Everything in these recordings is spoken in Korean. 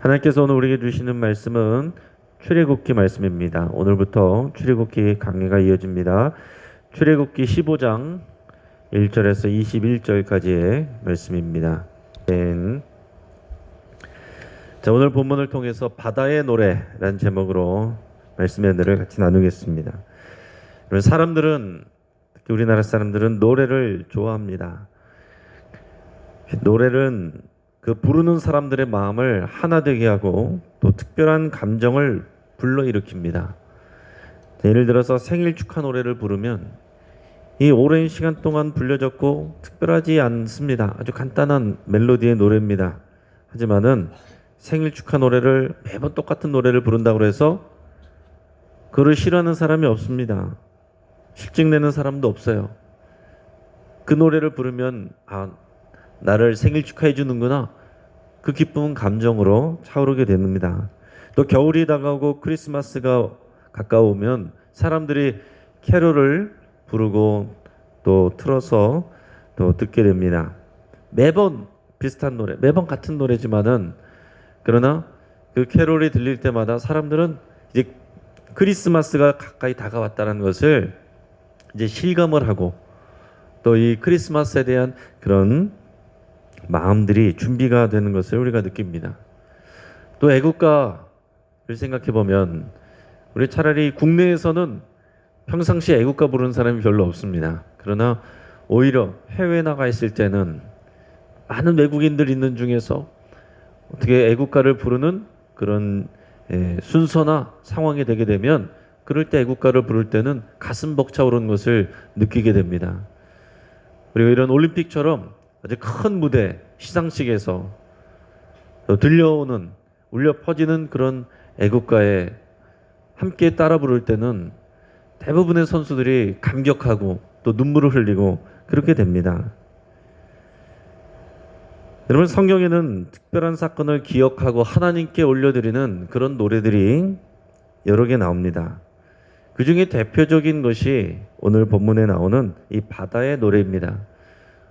하나님께서 오늘 우리에게 주시는 말씀은 출애굽기 말씀입니다. 오늘부터 출애굽기 강해가 이어집니다. 출애굽기 15장 1절에서 21절까지의 말씀입니다. 자, 오늘 본문을 통해서 바다의 노래라는 제목으로 말씀의 은혜를 같이 나누겠습니다. 사람들은, 특히 우리나라 사람들은 노래를 좋아합니다. 노래는 그 부르는 사람들의 마음을 하나 되게 하고 또 특별한 감정을 불러일으킵니다. 예를 들어서 생일 축하 노래를 부르면 이 오랜 시간 동안 불려졌고 특별하지 않습니다. 아주 간단한 멜로디의 노래입니다. 하지만은 생일 축하 노래를 매번 똑같은 노래를 부른다고 해서 그를 싫어하는 사람이 없습니다. 실증내는 사람도 없어요. 그 노래를 부르면 나를 생일 축하해 주는구나. 그 기쁨은 감정으로 차오르게 됩니다. 또 겨울이 다가오고 크리스마스가 가까우면 사람들이 캐롤을 부르고 또 틀어서 또 듣게 됩니다. 매번 비슷한 노래, 매번 같은 노래지만은 그러나 그 캐롤이 들릴 때마다 사람들은 이제 크리스마스가 가까이 다가왔다는 것을 이제 실감을 하고 또 이 크리스마스에 대한 그런 마음들이 준비가 되는 것을 우리가 느낍니다. 또 애국가를 생각해 보면 우리 차라리 국내에서는 평상시에 애국가 부르는 사람이 별로 없습니다. 그러나 오히려 해외에 나가 있을 때는 많은 외국인들 있는 중에서 어떻게 애국가를 부르는 그런 순서나 상황이 되게 되면 그럴 때 애국가를 부를 때는 가슴 벅차오르는 것을 느끼게 됩니다. 그리고 이런 올림픽처럼 아주 큰 무대, 시상식에서 들려오는, 울려 퍼지는 그런 애국가에 함께 따라 부를 때는 대부분의 선수들이 감격하고 또 눈물을 흘리고 그렇게 됩니다. 여러분, 성경에는 특별한 사건을 기억하고 하나님께 올려드리는 그런 노래들이 여러 개 나옵니다. 그 중에 대표적인 것이 오늘 본문에 나오는 이 바다의 노래입니다.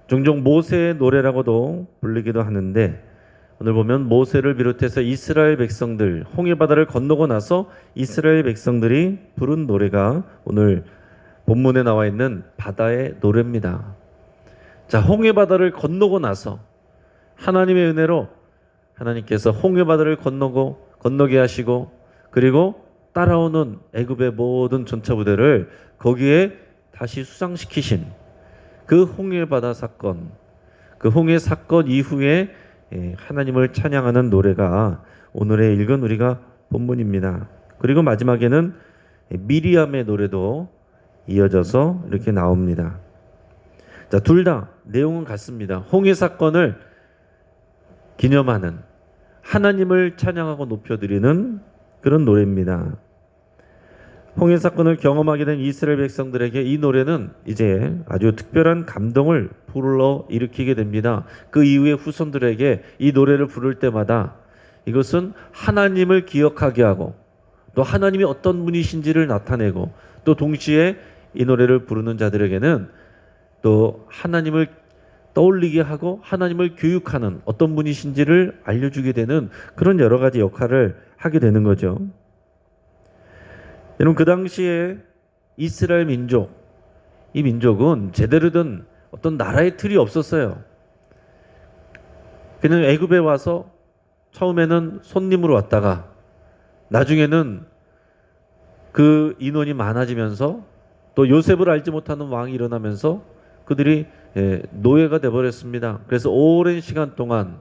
종종 모세의 노래라고도 불리기도 하는데 오늘 보면 모세를 비롯해서 이스라엘 백성들, 홍해바다를 건너고 나서 이스라엘 백성들이 부른 노래가 오늘 본문에 나와 있는 바다의 노래입니다. 자, 홍해바다를 건너고 나서 하나님의 은혜로 하나님께서 홍해바다를 건너게 하시고 그리고 따라오는 애굽의 모든 전차 부대를 거기에 다시 수상시키신 그 홍해바다 사건, 그 홍해 사건 이후에 하나님을 찬양하는 노래가 오늘의 읽은 우리가 본문입니다. 그리고 마지막에는 미리암의 노래도 이어져서 이렇게 나옵니다. 자, 둘 다 내용은 같습니다. 홍해 사건을 기념하는, 하나님을 찬양하고 높여드리는 그런 노래입니다. 홍해 사건을 경험하게 된 이스라엘 백성들에게 이 노래는 이제 아주 특별한 감동을 불러 일으키게 됩니다. 그 이후에 후손들에게 이 노래를 부를 때마다 이것은 하나님을 기억하게 하고 또 하나님이 어떤 분이신지를 나타내고 또 동시에 이 노래를 부르는 자들에게는 또 하나님을 떠올리게 하고 하나님을 교육하는 어떤 분이신지를 알려주게 되는 그런 여러 가지 역할을 하게 되는 거죠. 여러분, 그 당시에 이스라엘 민족, 이 민족은 제대로 된 어떤 나라의 틀이 없었어요. 그냥 애굽에 와서 처음에는 손님으로 왔다가 나중에는 그 인원이 많아지면서 또 요셉을 알지 못하는 왕이 일어나면서 그들이 노예가 돼버렸습니다. 그래서 오랜 시간 동안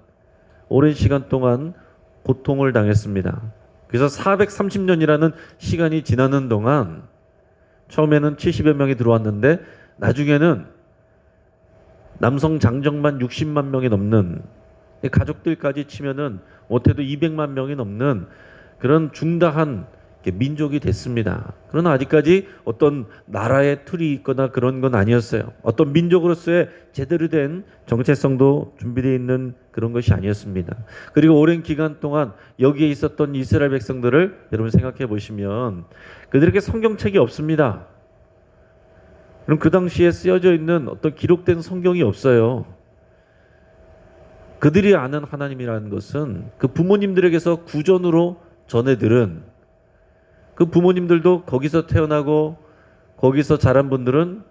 고통을 당했습니다. 그래서 430년이라는 시간이 지나는 동안 처음에는 70여 명이 들어왔는데 나중에는 남성 장정만 60만 명이 넘는, 가족들까지 치면은 못해도 200만 명이 넘는 그런 중다한 민족이 됐습니다. 그러나 아직까지 어떤 나라의 틀이 있거나 그런 건 아니었어요. 어떤 민족으로서의 제대로 된 정체성도 준비되어 있는 그런 것이 아니었습니다. 그리고 오랜 기간 동안 여기에 있었던 이스라엘 백성들을 여러분 생각해 보시면 그들에게 성경책이 없습니다. 그럼 그 당시에 쓰여져 있는 어떤 기록된 성경이 없어요. 그들이 아는 하나님이라는 것은 그 부모님들에게서 구전으로 전해들은, 그 부모님들도 거기서 태어나고 거기서 자란 분들은,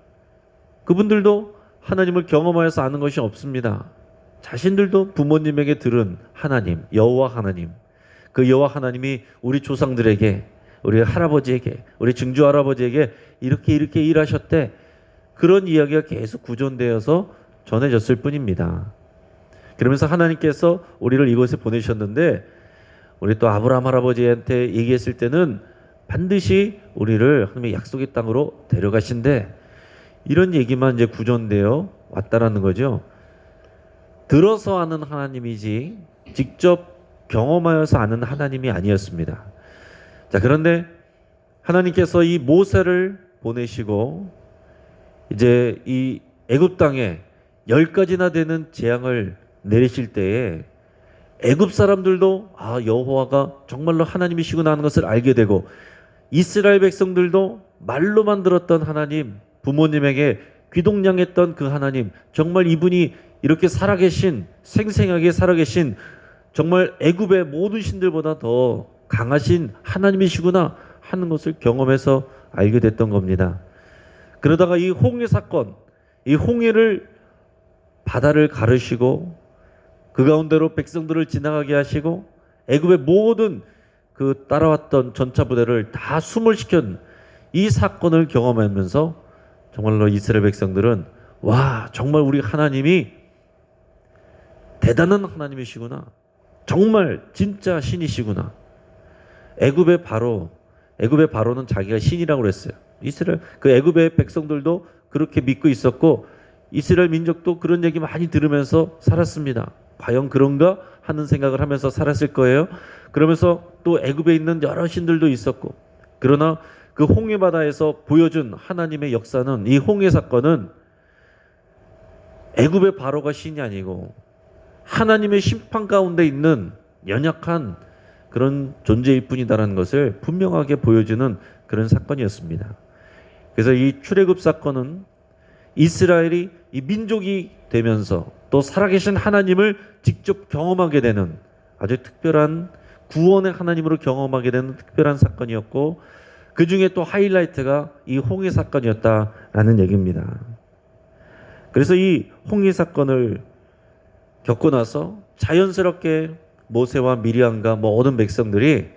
그분들도 하나님을 경험하여서 아는 것이 없습니다. 자신들도 부모님에게 들은 하나님, 여호와 하나님, 그 여호와 하나님이 우리 조상들에게, 우리 할아버지에게, 우리 증조 할아버지에게 이렇게 일하셨대, 그런 이야기가 계속 구전되어서 전해졌을 뿐입니다. 그러면서 하나님께서 우리를 이곳에 보내셨는데, 우리 또 아브라함 할아버지한테 얘기했을 때는 반드시 우리를 하나님의 약속의 땅으로 데려가신대, 이런 얘기만 이제 구전되어 왔다라는 거죠. 들어서 아는 하나님이지 직접 경험하여서 아는 하나님이 아니었습니다. 자, 그런데 하나님께서 이 모세를 보내시고 이제 이 애굽 땅에 10가지나 되는 재앙을 내리실 때에 애굽 사람들도 여호와가 정말로 하나님이시구나 하는 것을 알게 되고, 이스라엘 백성들도 말로만 들었던 하나님, 부모님에게 귀동냥했던 그 하나님, 정말 이분이 이렇게 살아계신, 생생하게 살아계신, 정말 애굽의 모든 신들보다 더 강하신 하나님이시구나 하는 것을 경험해서 알게 됐던 겁니다. 그러다가 이 홍해 사건, 이 홍해를, 바다를 가르시고 그 가운데로 백성들을 지나가게 하시고 애굽의 모든 그 따라왔던 전차 부대를 다 수몰시킨 이 사건을 경험하면서 정말로 이스라엘 백성들은, 와, 정말 우리 하나님이 대단한 하나님이시구나, 정말 진짜 신이시구나. 애굽의 바로는 자기가 신이라고 그랬어요. 이스라엘 그 애굽의 백성들도 그렇게 믿고 있었고, 이스라엘 민족도 그런 얘기 많이 들으면서 살았습니다. 과연 그런가 하는 생각을 하면서 살았을 거예요. 그러면서 또 애굽에 있는 여러 신들도 있었고, 그러나 그 홍해 바다에서 보여준 하나님의 역사는, 이 홍해 사건은 애굽의 바로가 신이 아니고 하나님의 심판 가운데 있는 연약한 그런 존재일 뿐이다라는 것을 분명하게 보여주는 그런 사건이었습니다. 그래서 이 출애굽 사건은 이스라엘이 이 민족이 되면서 또 살아계신 하나님을 직접 경험하게 되는 아주 특별한 구원의 하나님으로 경험하게 되는 특별한 사건이었고, 그 중에 또 하이라이트가 이 홍해 사건이었다라는 얘기입니다. 그래서 이 홍해 사건을 겪고 나서 자연스럽게 모세와 미리암과 모든 백성들이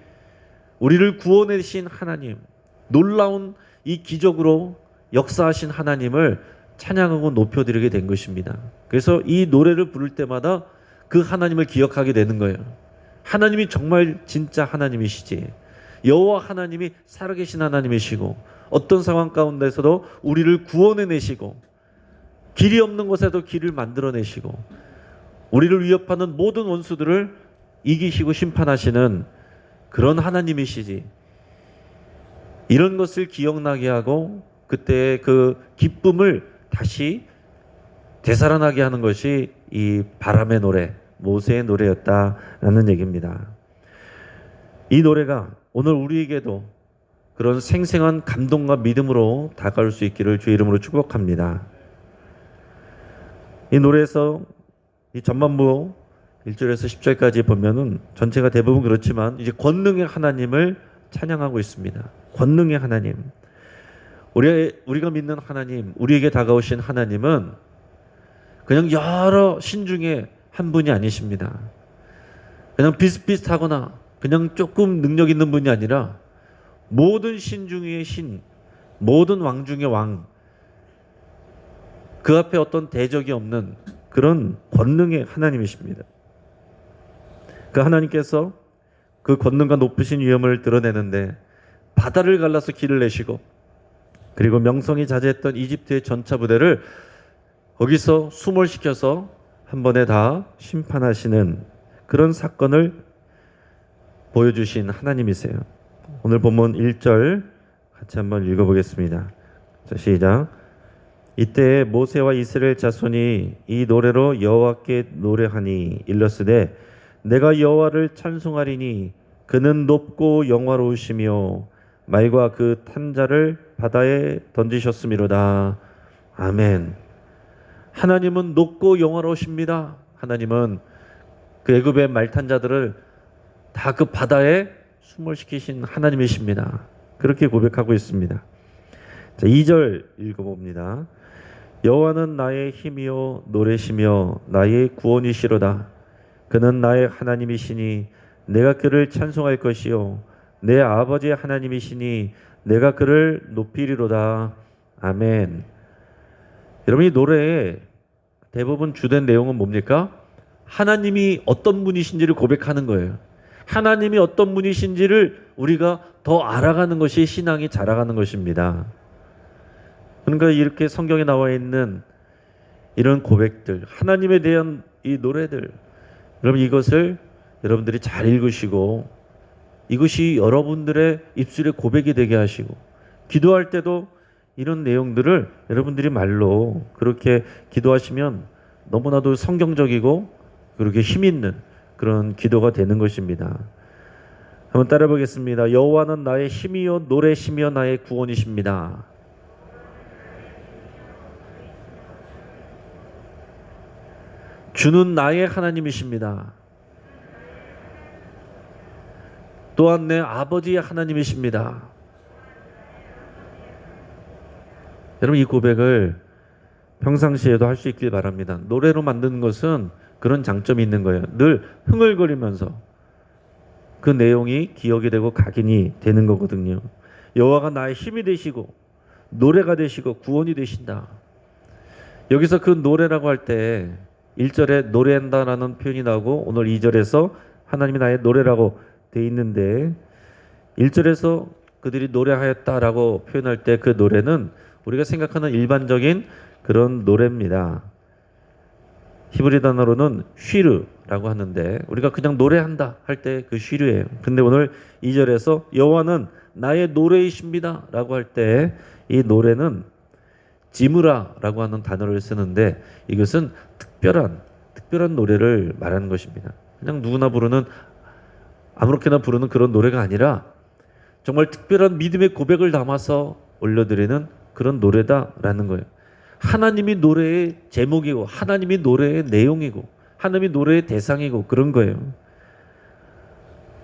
우리를 구원해 주신 하나님, 놀라운 이 기적으로 역사하신 하나님을 찬양하고 높여드리게 된 것입니다. 그래서 이 노래를 부를 때마다 그 하나님을 기억하게 되는 거예요. 하나님이 정말 진짜 하나님이시지, 여호와 하나님이 살아계신 하나님이시고, 어떤 상황 가운데서도 우리를 구원해내시고, 길이 없는 곳에도 길을 만들어내시고, 우리를 위협하는 모든 원수들을 이기시고 심판하시는 그런 하나님이시지, 이런 것을 기억나게 하고 그때의 그 기쁨을 다시 되살아나게 하는 것이 이 바람의 노래, 모세의 노래였다라는 얘기입니다. 이 노래가 오늘 우리에게도 그런 생생한 감동과 믿음으로 다가올 수 있기를 주의 이름으로 축복합니다. 이 노래에서 이 전반부 1절에서 10절까지 보면은 전체가 대부분 그렇지만 이제 권능의 하나님을 찬양하고 있습니다. 권능의 하나님. 우리가 믿는 하나님, 우리에게 다가오신 하나님은 그냥 여러 신 중에 한 분이 아니십니다. 그냥 비슷비슷하거나 그냥 조금 능력 있는 분이 아니라 모든 신 중의 신, 모든 왕 중의 왕, 그 앞에 어떤 대적이 없는 그런 권능의 하나님이십니다. 그 하나님께서 그 권능과 높으신 위엄을 드러내는데 바다를 갈라서 길을 내시고, 그리고 명성이 자제했던 이집트의 전차 부대를 거기서 수몰시켜서 한 번에 다 심판하시는 그런 사건을 보여주신 하나님이세요. 오늘 본문 1절 같이 한번 읽어보겠습니다. 자, 시작. 이때 모세와 이스라엘 자손이 이 노래로 여호와께 노래하니 일렀으되, 내가 여호와를 찬송하리니 그는 높고 영화로우시며 말과 그 탄자를 바다에 던지셨음이로다. 아멘. 하나님은 높고 영화로우십니다. 하나님은 그 애굽의 말탄 자들을 다 그 바다에 수몰시키신 하나님이십니다. 그렇게 고백하고 있습니다. 자, 2절 읽어봅니다. 여호와는 나의 힘이요 노래시며 나의 구원이시로다. 그는 나의 하나님이시니 내가 그를 찬송할 것이요 내 아버지의 하나님이시니 내가 그를 높이리로다. 아멘. 여러분, 이 노래의 대부분 주된 내용은 뭡니까? 하나님이 어떤 분이신지를 고백하는 거예요. 하나님이 어떤 분이신지를 우리가 더 알아가는 것이 신앙이 자라가는 것입니다. 그러니까 이렇게 성경에 나와 있는 이런 고백들, 하나님에 대한 이 노래들, 여러분 이것을 여러분들이 잘 읽으시고 이것이 여러분들의 입술의 고백이 되게 하시고 기도할 때도 이런 내용들을 여러분들이 말로 그렇게 기도하시면 너무나도 성경적이고 그렇게 힘 있는 그런 기도가 되는 것입니다. 한번 따라 보겠습니다. 여호와는 나의 힘이요 노래시며 나의 구원이십니다. 주는 나의 하나님이십니다. 또한 내 아버지의 하나님이십니다. 여러분, 이 고백을 평상시에도 할 수 있길 바랍니다. 노래로 만드는 것은 그런 장점이 있는 거예요. 늘 흥얼거리면서 그 내용이 기억이 되고 각인이 되는 거거든요. 여호와가 나의 힘이 되시고 노래가 되시고 구원이 되신다. 여기서 그 노래라고 할 때 1절에 노래한다라는 표현이 나오고 오늘 2절에서 하나님이 나의 노래라고 돼 있는데 1절에서 그들이 노래하였다라고 표현할 때 그 노래는 우리가 생각하는 일반적인 그런 노래입니다. 히브리 단어로는 쉬르라고 하는데 우리가 그냥 노래한다 할 때 그 쉬르예요. 근데 오늘 2절에서 여호와는 나의 노래이십니다 라고 할 때 이 노래는 지무라라고 하는 단어를 쓰는데 이것은 특별한 노래를 말하는 것입니다. 그냥 누구나 부르는 아무렇게나 부르는 그런 노래가 아니라 정말 특별한 믿음의 고백을 담아서 올려드리는 그런 노래다라는 거예요. 하나님이 노래의 제목이고 하나님이 노래의 내용이고 하나님이 노래의 대상이고 그런 거예요.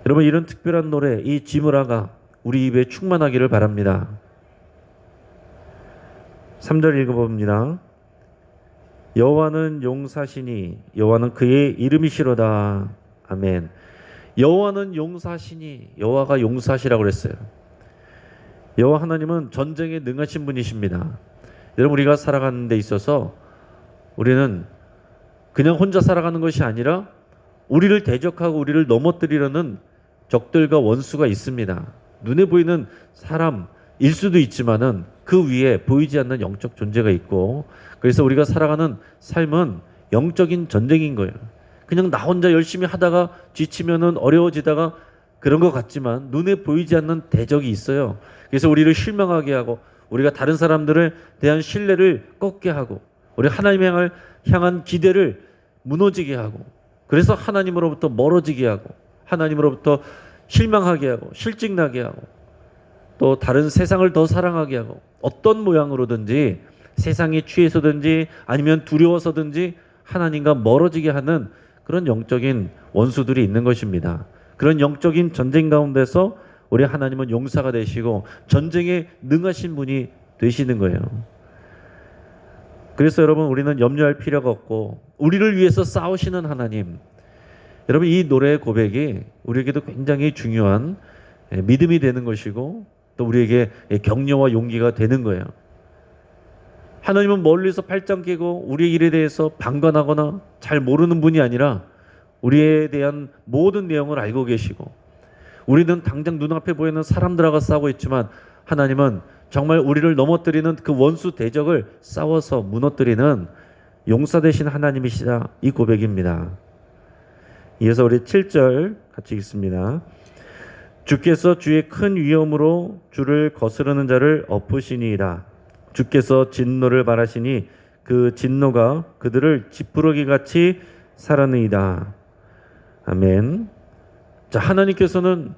여러분, 이런 특별한 노래, 이 지무라가 우리 입에 충만하기를 바랍니다. 3절 읽어봅니다. 여호와는 용사시니 여호와는 그의 이름이시로다. 아멘. 여호와는 용사시니, 여호와가 용사시라고 그랬어요. 여호와 하나님은 전쟁에 능하신 분이십니다. 여러분, 우리가 살아가는 데 있어서 우리는 그냥 혼자 살아가는 것이 아니라 우리를 대적하고 우리를 넘어뜨리려는 적들과 원수가 있습니다. 눈에 보이는 사람일 수도 있지만은 그 위에 보이지 않는 영적 존재가 있고, 그래서 우리가 살아가는 삶은 영적인 전쟁인 거예요. 그냥 나 혼자 열심히 하다가 지치면은 어려워지다가 그런 것 같지만 눈에 보이지 않는 대적이 있어요. 그래서 우리를 실망하게 하고 우리가 다른 사람들을 대한 신뢰를 꺾게 하고 우리 하나님을 향한 기대를 무너지게 하고 그래서 하나님으로부터 멀어지게 하고 하나님으로부터 실망하게 하고 실직나게 하고 또 다른 세상을 더 사랑하게 하고 어떤 모양으로든지 세상에 취해서든지 아니면 두려워서든지 하나님과 멀어지게 하는 그런 영적인 원수들이 있는 것입니다. 그런 영적인 전쟁 가운데서 우리 하나님은 용사가 되시고 전쟁에 능하신 분이 되시는 거예요. 그래서 여러분, 우리는 염려할 필요가 없고 우리를 위해서 싸우시는 하나님, 여러분 이 노래의 고백이 우리에게도 굉장히 중요한 믿음이 되는 것이고 또 우리에게 격려와 용기가 되는 거예요. 하나님은 멀리서 팔짱 끼고 우리의 일에 대해서 방관하거나 잘 모르는 분이 아니라 우리에 대한 모든 내용을 알고 계시고 우리는 당장 눈앞에 보이는 사람들하고 싸우고 있지만 하나님은 정말 우리를 넘어뜨리는 그 원수 대적을 싸워서 무너뜨리는 용사 되신 하나님이시다, 이 고백입니다. 이어서 우리 7절 같이 읽습니다. 주께서 주의 큰 위엄으로 주를 거스르는 자를 엎으시니이다. 주께서 진노를 바라시니 그 진노가 그들을 지푸러기 같이 살았느이다. 아멘. 자, 하나님께서는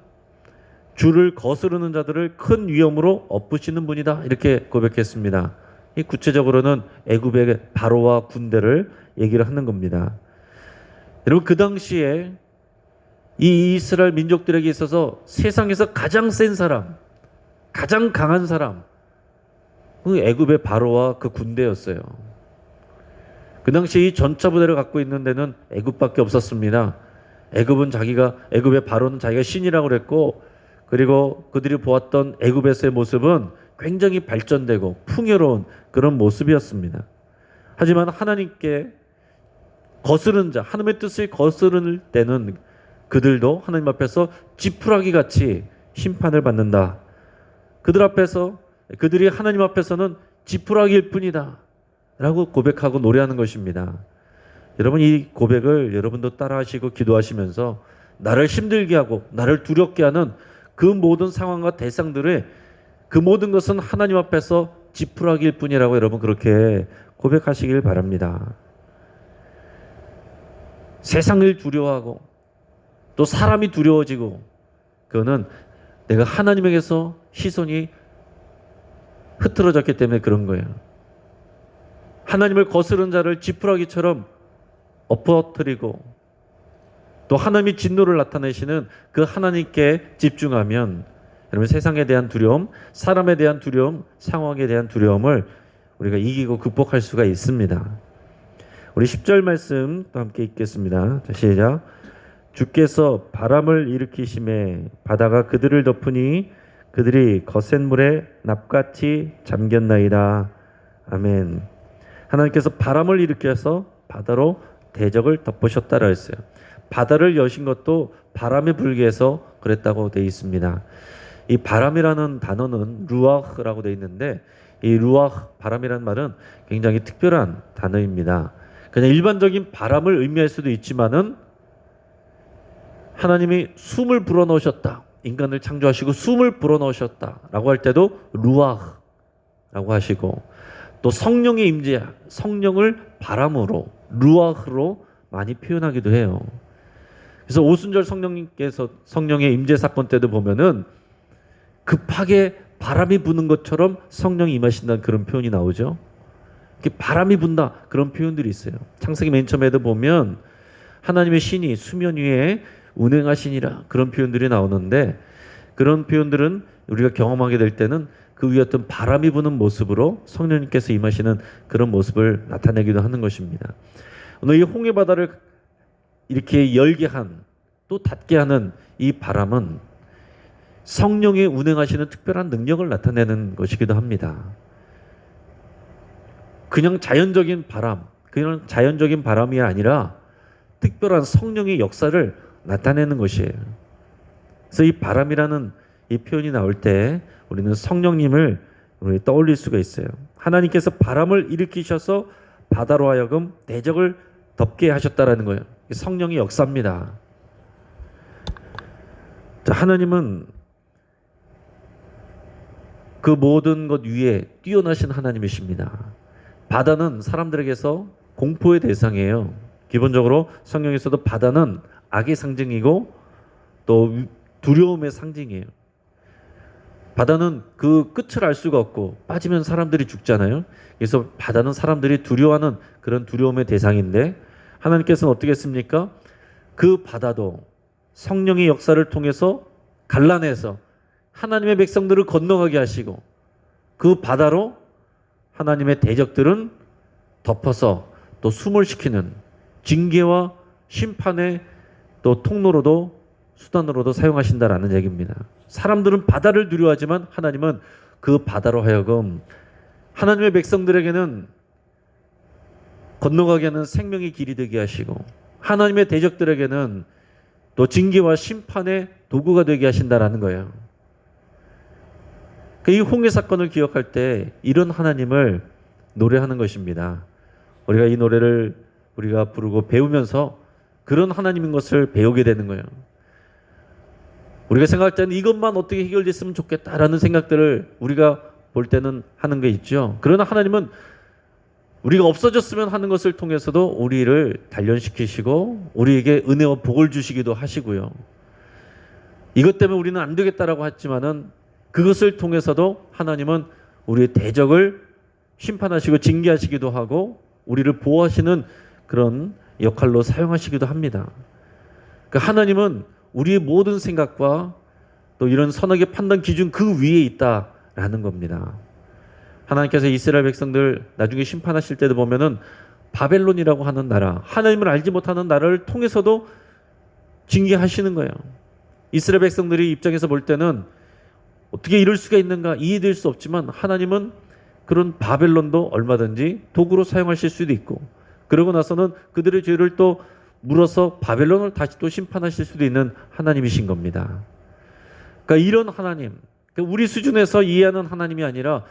주를 거스르는 자들을 큰 위엄으로 엎으시는 분이다, 이렇게 고백했습니다. 이 구체적으로는 애굽의 바로와 군대를 얘기를 하는 겁니다. 여러분, 그 당시에 이 이스라엘 민족들에게 있어서 세상에서 가장 센 사람, 가장 강한 사람, 그 애굽의 바로와 그 군대였어요. 그 당시 이 전차 부대를 갖고 있는 데는 애굽밖에 없었습니다. 애굽의 바로는 자기가 신이라고 그랬고, 그리고 그들이 보았던 애굽에서의 모습은 굉장히 발전되고 풍요로운 그런 모습이었습니다. 하지만 하나님께 거스른 자, 하나님의 뜻을 거스를 때는 그들도 하나님 앞에서 지푸라기 같이 심판을 받는다. 그들이 하나님 앞에서는 지푸라기일 뿐이다 라고 고백하고 노래하는 것입니다. 여러분, 이 고백을 여러분도 따라하시고 기도하시면서 나를 힘들게 하고 나를 두렵게 하는 그 모든 상황과 대상들의 그 모든 것은 하나님 앞에서 지푸라기일 뿐이라고 여러분 그렇게 고백하시길 바랍니다. 세상을 두려워하고 또 사람이 두려워지고, 그거는 내가 하나님에게서 시선이 흐트러졌기 때문에 그런 거예요. 하나님을 거스른 자를 지푸라기처럼 엎어뜨리고 또 하나님이 진노를 나타내시는 그 하나님께 집중하면 여러분, 세상에 대한 두려움, 사람에 대한 두려움, 상황에 대한 두려움을 우리가 이기고 극복할 수가 있습니다. 우리 10절 말씀 또 함께 읽겠습니다. 자, 시작. 주께서 바람을 일으키심에 바다가 그들을 덮으니 그들이 거센 물에 납같이 잠겼나이다. 아멘. 하나님께서 바람을 일으켜서 바다로 대적을 덮으셨다라 했어요. 바다를 여신 것도 바람이 불게 해서 그랬다고 되어 있습니다. 이 바람이라는 단어는 루아흐라고 되어 있는데, 이 루아흐, 바람이라는 말은 굉장히 특별한 단어입니다. 그냥 일반적인 바람을 의미할 수도 있지만은 하나님이 숨을 불어넣으셨다, 인간을 창조하시고 숨을 불어넣으셨다라고 할 때도 루아흐라고 하시고, 또 성령의 임재, 성령을 바람으로, 루아흐로 많이 표현하기도 해요. 그래서 오순절 성령의 임재 사건 때도 보면은 급하게 바람이 부는 것처럼 성령이 임하신다는 그런 표현이 나오죠. 이렇게 바람이 분다, 그런 표현들이 있어요. 창세기 맨 처음에도 보면 하나님의 신이 수면 위에 운행하시니라, 그런 표현들이 나오는데, 그런 표현들은 우리가 경험하게 될 때는 그 위에 어떤 바람이 부는 모습으로 성령님께서 임하시는 그런 모습을 나타내기도 하는 것입니다. 오늘 이 홍해 바다를 이렇게 열게 한, 또 닫게 하는 이 바람은 성령이 운행하시는 특별한 능력을 나타내는 것이기도 합니다. 그냥 자연적인 바람이 아니라 특별한 성령의 역사를 나타내는 것이에요. 그래서 이 바람이라는 이 표현이 나올 때 우리는 성령님을 떠올릴 수가 있어요. 하나님께서 바람을 일으키셔서 바다로 하여금 대적을 덮게 하셨다라는 거예요. 성령의 역사입니다. 자, 하나님은 그 모든 것 위에 뛰어나신 하나님이십니다. 바다는 사람들에게서 공포의 대상이에요. 기본적으로 성경에서도 바다는 악의 상징이고 또 두려움의 상징이에요. 바다는 그 끝을 알 수가 없고 빠지면 사람들이 죽잖아요. 그래서 바다는 사람들이 두려워하는 그런 두려움의 대상인데, 하나님께서는 어떻게 했습니까? 그 바다도 성령의 역사를 통해서 갈라내서 하나님의 백성들을 건너가게 하시고, 그 바다로 하나님의 대적들은 덮어서 또 숨을 쉬키는 징계와 심판의 또 통로로도, 수단으로도 사용하신다라는 얘기입니다. 사람들은 바다를 두려워하지만 하나님은 그 바다로 하여금 하나님의 백성들에게는 건너가게 하는 생명의 길이 되게 하시고, 하나님의 대적들에게는 또 징계와 심판의 도구가 되게 하신다라는 거예요. 이 홍해 사건을 기억할 때 이런 하나님을 노래하는 것입니다. 우리가 이 노래를 우리가 부르고 배우면서 그런 하나님인 것을 배우게 되는 거예요. 우리가 생각할 때는 이것만 어떻게 해결됐으면 좋겠다라는 생각들을 우리가 볼 때는 하는 게 있죠. 그러나 하나님은 우리가 없어졌으면 하는 것을 통해서도 우리를 단련시키시고 우리에게 은혜와 복을 주시기도 하시고요. 이것 때문에 우리는 안 되겠다라고 했지만은 그것을 통해서도 하나님은 우리의 대적을 심판하시고 징계하시기도 하고 우리를 보호하시는 그런 역할로 사용하시기도 합니다. 그러니까 하나님은 우리의 모든 생각과 또 이런 선악의 판단 기준 그 위에 있다라는 겁니다. 하나님께서 이스라엘 백성들 나중에 심판하실 때도 보면은 바벨론이라고 하는 나라, 하나님을 알지 못하는 나라를 통해서도 징계하시는 거예요. 이스라엘 백성들이 입장에서 볼 때는 어떻게 이럴 수가 있는가 이해될 수 없지만 하나님은 그런 바벨론도 얼마든지 도구로 사용하실 수도 있고, 그러고 나서는 그들의 죄를 또 물어서 바벨론을 다시 또 심판하실 수도 있는 하나님이신 겁니다. 그러니까 이런 하나님, 그러니까 우리 수준에서 이해하는 하나님이 아니라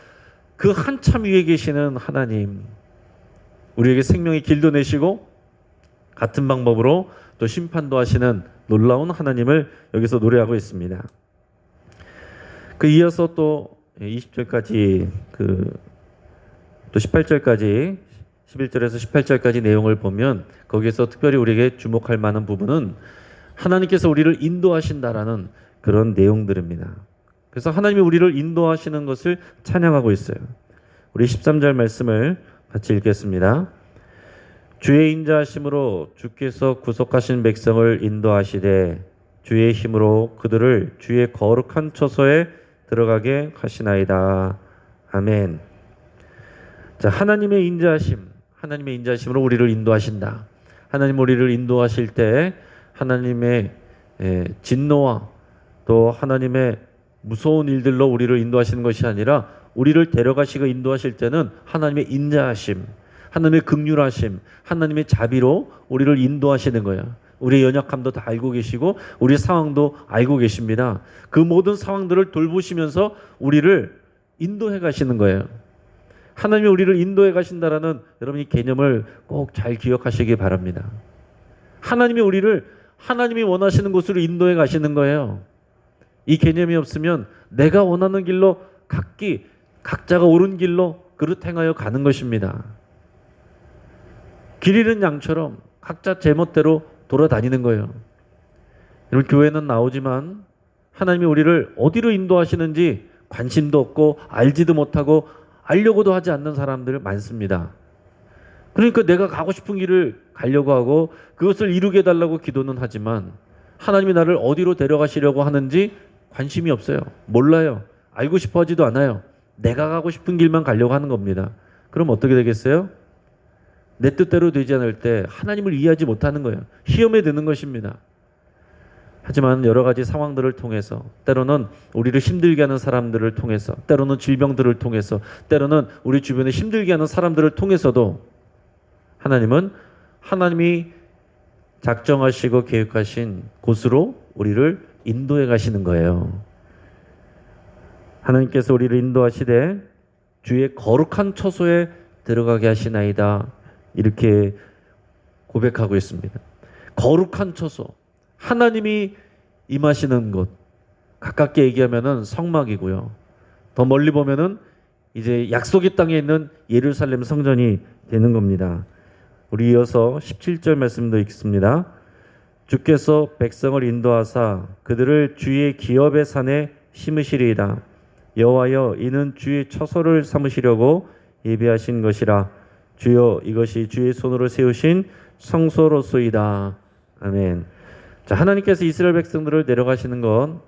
그 한참 위에 계시는 하나님, 우리에게 생명의 길도 내시고 같은 방법으로 또 심판도 하시는 놀라운 하나님을 여기서 노래하고 있습니다. 그 이어서 또 20절까지 또 18절까지 11절에서 18절까지 내용을 보면 거기에서 특별히 우리에게 주목할 만한 부분은 하나님께서 우리를 인도하신다라는 그런 내용들입니다. 그래서 하나님이 우리를 인도하시는 것을 찬양하고 있어요. 우리 13절 말씀을 같이 읽겠습니다. 주의 인자하심으로 주께서 구속하신 백성을 인도하시되 주의 힘으로 그들을 주의 거룩한 처소에 들어가게 하시나이다. 아멘. 자, 하나님의 인자하심으로 우리를 인도하신다. 하나님 우리를 인도하실 때 하나님의 진노와 또 하나님의 무서운 일들로 우리를 인도하시는 것이 아니라 우리를 데려가시고 인도하실 때는 하나님의 인자하심, 하나님의 긍휼하심, 하나님의 자비로 우리를 인도하시는 거예요. 우리의 연약함도 다 알고 계시고 우리 상황도 알고 계십니다. 그 모든 상황들을 돌보시면서 우리를 인도해 가시는 거예요. 하나님이 우리를 인도해 가신다라는 여러분 이 개념을 꼭 잘 기억하시기 바랍니다. 하나님이 우리를 하나님이 원하시는 곳으로 인도해 가시는 거예요. 이 개념이 없으면 내가 원하는 길로 각자가 옳은 길로 그릇 행하여 가는 것입니다. 길 잃은 양처럼 각자 제멋대로 돌아다니는 거예요. 여러분 교회는 나오지만 하나님이 우리를 어디로 인도하시는지 관심도 없고 알지도 못하고 알려고도 하지 않는 사람들 많습니다. 그러니까 내가 가고 싶은 길을 가려고 하고 그것을 이루게 해달라고 기도는 하지만 하나님이 나를 어디로 데려가시려고 하는지 관심이 없어요. 몰라요. 알고 싶어 하지도 않아요. 내가 가고 싶은 길만 가려고 하는 겁니다. 그럼 어떻게 되겠어요? 내 뜻대로 되지 않을 때 하나님을 이해하지 못하는 거예요. 시험에 드는 것입니다. 하지만 여러 가지 상황들을 통해서, 때로는 우리를 힘들게 하는 사람들을 통해서, 때로는 질병들을 통해서, 때로는 우리 주변에 힘들게 하는 사람들을 통해서도 하나님은 하나님이 작정하시고 계획하신 곳으로 우리를 인도해 가시는 거예요. 하나님께서 우리를 인도하시되 주의 거룩한 처소에 들어가게 하시나이다. 이렇게 고백하고 있습니다. 거룩한 처소, 하나님이 임하시는 곳, 가깝게 얘기하면은 성막이고요. 더 멀리 보면은 이제 약속의 땅에 있는 예루살렘 성전이 되는 겁니다. 우리 이어서 17절 말씀도 읽습니다. 주께서 백성을 인도하사 그들을 주의 기업의 산에 심으시리이다. 여호와여 이는 주의 처소를 삼으시려고 예비하신 것이라. 주여 이것이 주의 손으로 세우신 성소로소이다. 아멘. 자, 하나님께서 이스라엘 백성들을 내려가시는 건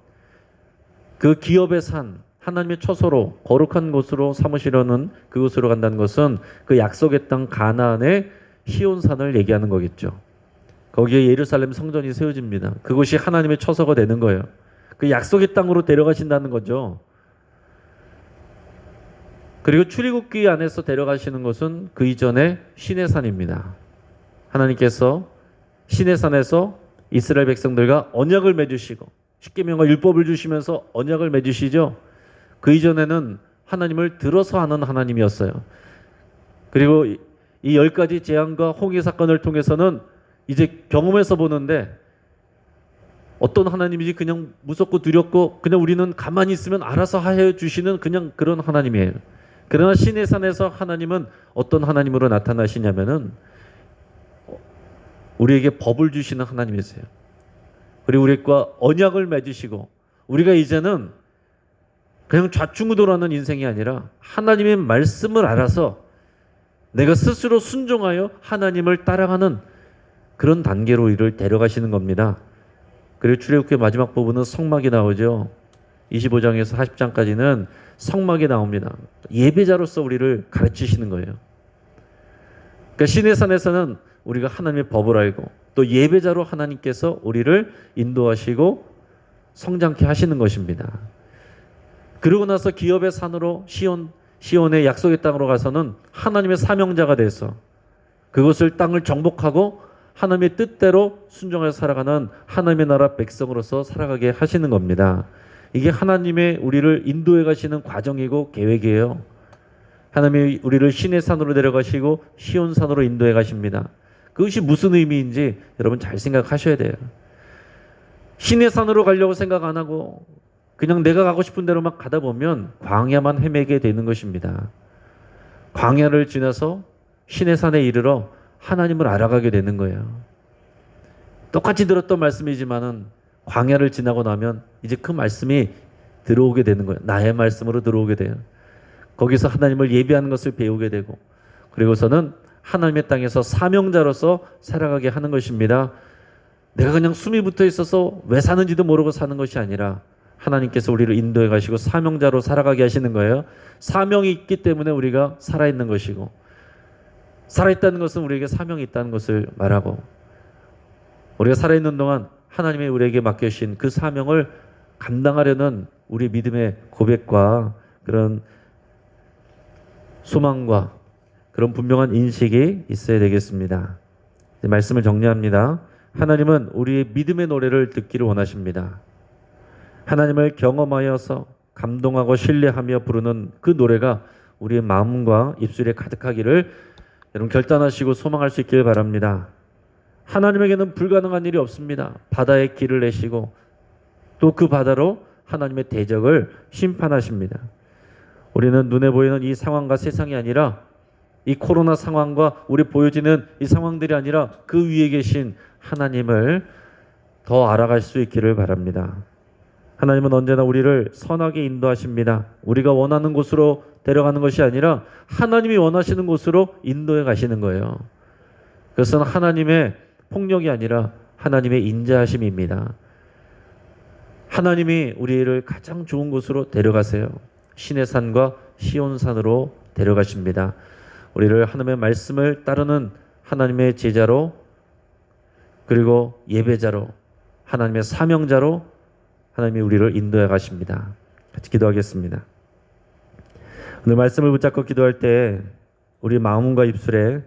그 기업의 산, 하나님의 처소로 거룩한 곳으로 삼으시려는 그곳으로 간다는 것은 그 약속의 땅 가나안의 시온산을 얘기하는 거겠죠. 거기에 예루살렘 성전이 세워집니다. 그곳이 하나님의 처소가 되는 거예요. 그 약속의 땅으로 데려가신다는 거죠. 그리고 출애굽기 안에서 데려가시는 것은 그 이전에 시내산입니다. 하나님께서 시내산에서 이스라엘 백성들과 언약을 맺으시고 십계명과 율법을 주시면서 언약을 맺으시죠. 그 이전에는 하나님을 들어서 하는 하나님이었어요. 그리고 이 10가지 재앙과 홍해 사건을 통해서는 이제 경험해서 보는데 어떤 하나님이지 그냥 무섭고 두렵고 그냥 우리는 가만히 있으면 알아서 하여 주시는 그냥 그런 하나님이에요. 그러나 시내산에서 하나님은 어떤 하나님으로 나타나시냐면은 우리에게 법을 주시는 하나님이세요. 그리고 우리과 언약을 맺으시고 우리가 이제는 그냥 좌충우돌하는 인생이 아니라 하나님의 말씀을 알아서 내가 스스로 순종하여 하나님을 따라가는 그런 단계로 우리를 데려가시는 겁니다. 그리고 출애굽기 마지막 부분은 성막이 나오죠. 25장에서 40장까지는 성막이 나옵니다. 예배자로서 우리를 가르치시는 거예요. 그러니까 시내산에서는 우리가 하나님의 법을 알고 또 예배자로 하나님께서 우리를 인도하시고 성장케 하시는 것입니다. 그러고 나서 기업의 산으로 시온의 약속의 땅으로 가서는 하나님의 사명자가 돼서 그것을 땅을 정복하고 하나님의 뜻대로 순종해서 살아가는 하나님의 나라 백성으로서 살아가게 하시는 겁니다. 이게 하나님의 우리를 인도해 가시는 과정이고 계획이에요. 하나님이 우리를 시내산으로 데려가시고 시온산으로 인도해 가십니다. 그것이 무슨 의미인지 여러분 잘 생각하셔야 돼요. 시내산으로 가려고 생각 안 하고 그냥 내가 가고 싶은 대로만 가다 보면 광야만 헤매게 되는 것입니다. 광야를 지나서 시내산에 이르러 하나님을 알아가게 되는 거예요. 똑같이 들었던 말씀이지만은 광야를 지나고 나면 이제 그 말씀이 들어오게 되는 거예요. 나의 말씀으로 들어오게 돼요. 거기서 하나님을 예배하는 것을 배우게 되고 그리고서는 하나님의 땅에서 사명자로서 살아가게 하는 것입니다. 내가 그냥 숨이 붙어 있어서 왜 사는지도 모르고 사는 것이 아니라 하나님께서 우리를 인도해 가시고 사명자로 살아가게 하시는 거예요. 사명이 있기 때문에 우리가 살아있는 것이고 살아있다는 것은 우리에게 사명이 있다는 것을 말하고 우리가 살아있는 동안 하나님이 우리에게 맡겨주신 그 사명을 감당하려는 우리 믿음의 고백과 그런 소망과 그런 분명한 인식이 있어야 되겠습니다. 말씀을 정리합니다. 하나님은 우리의 믿음의 노래를 듣기를 원하십니다. 하나님을 경험하여서 감동하고 신뢰하며 부르는 그 노래가 우리의 마음과 입술에 가득하기를 여러분 결단하시고 소망할 수 있기를 바랍니다. 하나님에게는 불가능한 일이 없습니다. 바다에 길을 내시고 또 그 바다로 하나님의 대적을 심판하십니다. 우리는 눈에 보이는 이 상황과 세상이 아니라 이 코로나 상황과 우리 보여지는 이 상황들이 아니라 그 위에 계신 하나님을 더 알아갈 수 있기를 바랍니다. 하나님은 언제나 우리를 선하게 인도하십니다. 우리가 원하는 곳으로 데려가는 것이 아니라 하나님이 원하시는 곳으로 인도해 가시는 거예요. 그것은 하나님의 폭력이 아니라 하나님의 인자하심입니다. 하나님이 우리를 가장 좋은 곳으로 데려가세요. 시내산과 시온산으로 데려가십니다. 우리를 하나님의 말씀을 따르는 하나님의 제자로 그리고 예배자로 하나님의 사명자로 하나님이 우리를 인도해 가십니다. 같이 기도하겠습니다. 오늘 말씀을 붙잡고 기도할 때 우리 마음과 입술에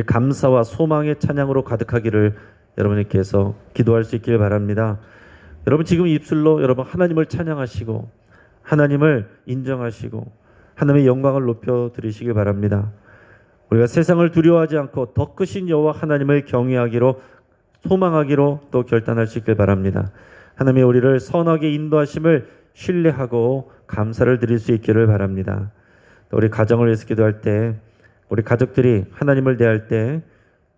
감사와 소망의 찬양으로 가득하기를 여러분께서 기도할 수 있기를 바랍니다. 여러분 지금 입술로 여러분 하나님을 찬양하시고 하나님을 인정하시고 하나님의 영광을 높여 드리시길 바랍니다. 우리가 세상을 두려워하지 않고 더 크신 여호와 하나님을 경외하기로 소망하기로 또 결단할 수 있길 바랍니다. 하나님이 우리를 선하게 인도하심을 신뢰하고 감사를 드릴 수 있기를 바랍니다. 또 우리 가정을 위해서 기도할 때 우리 가족들이 하나님을 대할 때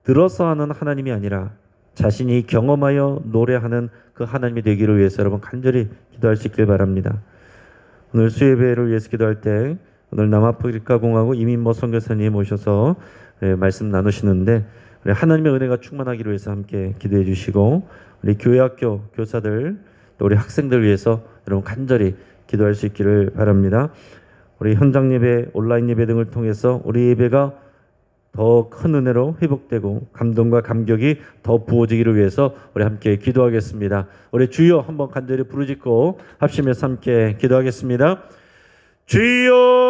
들어서 하는 하나님이 아니라 자신이 경험하여 노래하는 그 하나님이 되기를 위해서 여러분 간절히 기도할 수 있길 바랍니다. 오늘 수예배를 위해서 기도할 때 오늘 남아프리카 공화국 이민모 선교사님 오셔서 말씀 나누시는데 우리 하나님의 은혜가 충만하기를 위해서 함께 기도해 주시고 우리 교회학교 교사들 또 우리 학생들 위해서 여러분 간절히 기도할 수 있기를 바랍니다. 우리 현장 예배, 온라인 예배 등을 통해서 우리 예배가 더 큰 은혜로 회복되고 감동과 감격이 더 부어지기를 위해서 우리 함께 기도하겠습니다. 우리 주여 한번 간절히 부르짖고 합심해서 함께 기도하겠습니다. 주여